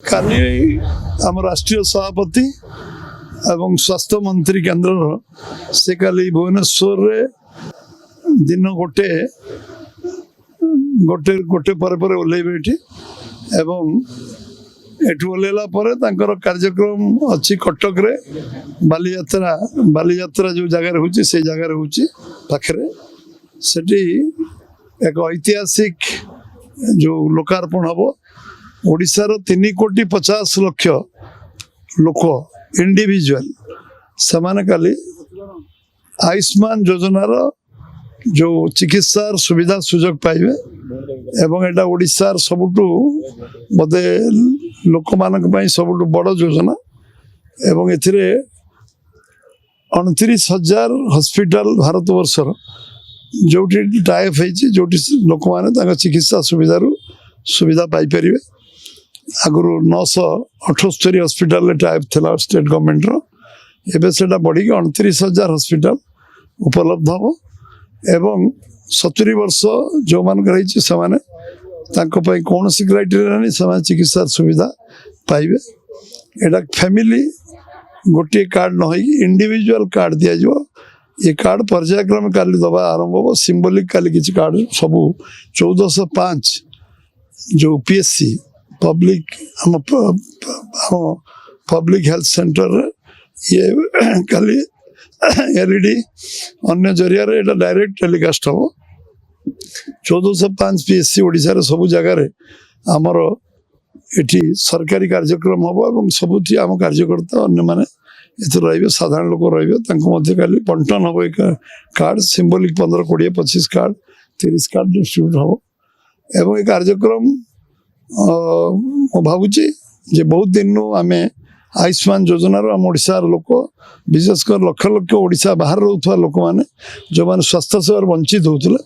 काली आम राष्ट्रीय सभापति एवं स्वास्थ्य मंत्री केन्द्र से काली भुवनेश्वर दिन गोटे गोटे गोटे पर ओह्लैबे एवं एठू ओह्लैला कार्यक्रम अच्छी कटक रे बालीयात्रा जो जगार होची से जगार होची पाखरे सेठी एक ऐतिहासिक जो लोकार्पण हम ओडिशार 3,50,00,000 लोक इंडिविजुअल समान काली आयुष्मान योजनार जो चिकित्सार सुविधा सुजोग पाइबे एवं एटा ओडिशार सबुठु बोधे लोक मानक पई सबुठु बड़ योजना एवं एथिरे 29,000 हॉस्पिटल भारत वर्षर जोटी टाइप होती जो लोक मैंने चिकित्सा सुविधा पाइपर आगु 978 हॉस्पिटल टाइप थिला स्टेट गवर्नमेंट एवं से बढ़ी 29,000 हॉस्पिटल उपलब्ध हम एवं 70 वर्ष जो मान कौन सी क्राइटेरिया नहीं से चिकित्सा सुविधा पाइबे एटा फैमिली गोटे कार्ड न इंडिविजुअल कार्ड दिज्व ये कार्ड पर्यायक्रम काली दबा आरंभ हो सिंबलिक काली किसी कार्ड सब 1405 जो PSC public public health centre ये काली एलईडी अन्य जरिया डायरेक्ट टेलीकास्ट हम 1405 पीएससी ओडिशा रे सब जगार आमर एटी सरकारी कार्यक्रम हम और सबुठी आम कार्यकर्ता अन्य माने रे साधारण लोक रे बंटन हम एक card symbolic 15, 20, 25 card 30 card distribute हम एवं ये कार्यक्रम भावुची जे बहुत दिन आम आयुष्मान योजनार आम ओडिशार लोक विशेषकर लक्ष लक्ष ओडिशा बाहर रोथुवा लोक माने जो माने स्वास्थ्य सेवार वंचित होउतले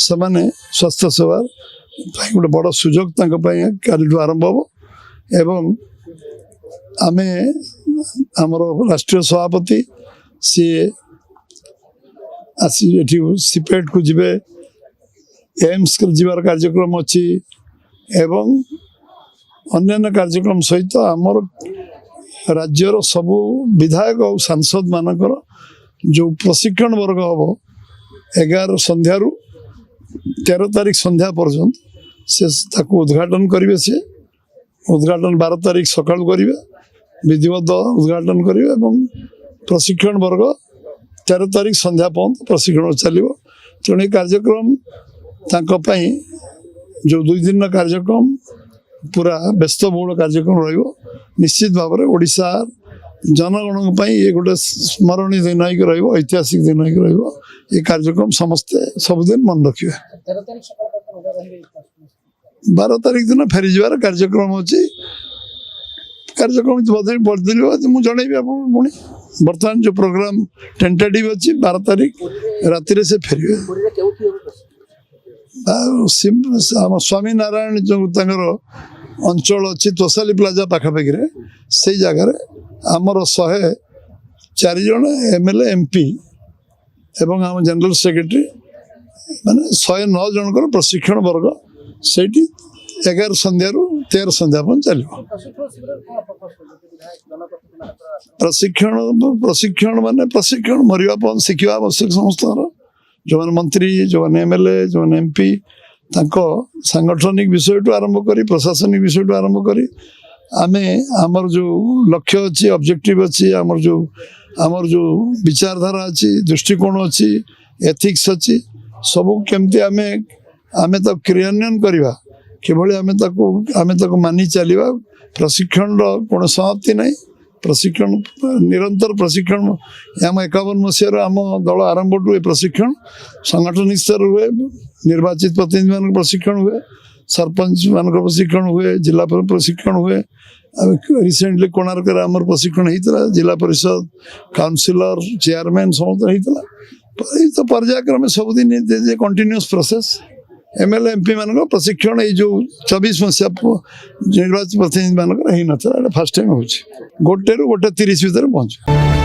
से माने स्वास्थ्य सेवार गोटे बड़ सुजोग काली आरंभ हो एवं आमे आमर राष्ट्रीय सभापति सी आसी सिपेट को जीवे एम्स जीवार कार्यक्रम अच्छी एवं अन्य कार्यक्रम सहित आमर राज्यर सबू विधायक और सांसद मानकर जो प्रशिक्षण वर्ग हम 11 संध्यारू 13 तारीख संध्या पर्यंत से उद्घाटन करेंगे सी उद्घाटन 12 तारीख सका करेंगे विधिवत उद्घाटन करेंगे और प्रशिक्षण वर्ग 13 तारीख संध्या पर्यंत प्रशिक्षण चलो तेणु कार्यक्रम तांकपाई जो 2 दिन कार्यक्रम पूरा व्यस्तबहुल कार्यक्रम रो निश्चित भाव में ओडिशा जनगण ये गोटे स्मरणीय दिन हो ऐतिहासिक दिन हो ये कार्यक्रम समस्ते सबुदिन मन रखिए 12 तारीख दिन फेरी जबार कार्यक्रम अच्छी कार्यक्रम बदल मुझे जनइबी आप पुणी बर्तमान जो प्रोग्राम टेंटेटिव अच्छी 12 तारीख राति से फेरवे स्वामी नारायण जो अंचल अच्छी तोसाली प्लाजा पाखापाखि से जगार आमर 104 जन एमएलए एमपी एवं आम जनरल सेक्रेटरी माने 109 जनकर प्रशिक्षण वर्ग से 11 संध्यारू 13 संध्या चलो प्रशिक्षण माने प्रशिक्षण मरिया शिखा आवश्यक समस्त जो मैंने मंत्री जो मैंने एमएलए जो मैंने एमपी सांगठनिक विषय टू आरंभ करी प्रशासनिक विषय टू आरंभ करी आमे आमर जो लक्ष्य अच्छी ऑब्जेक्टिव अच्छी आमर जो विचारधारा अच्छी दृष्टिकोण अच्छी एथिक्स अच्छी सबू केमती आमे आमे तो क्रियान्वयन करवा किभली आमे ताको मानि चलिबा प्रशिक्षण कौन समाप्ति नहीं प्रशिक्षण निरंतर प्रशिक्षण आम 51 मसीहार आम दल आरंभ टू प्रशिक्षण संगठनिक स्तर हुए निर्वाचित प्रतिनिधि मान प्रशिक्षण हुए सरपंच मान प्रशिक्षण हुए जिला प्रशिक्षण हुए रिसेंटली कोणार्क आमर प्रशिक्षण होता जिला परिषद काउंसिलर चेयरमैन समस्त होता तो पर्यायक्रम सबुदिन कंटिन्यूअस प्रोसेस एमएलए एमपी मान प्रशिक्षण ये जो 24 मसीहा निर्वाचित प्रतिनिधि मान हो ना फर्स्ट टाइम हो 1 ରୁ 1:30 भितर पहुंचे।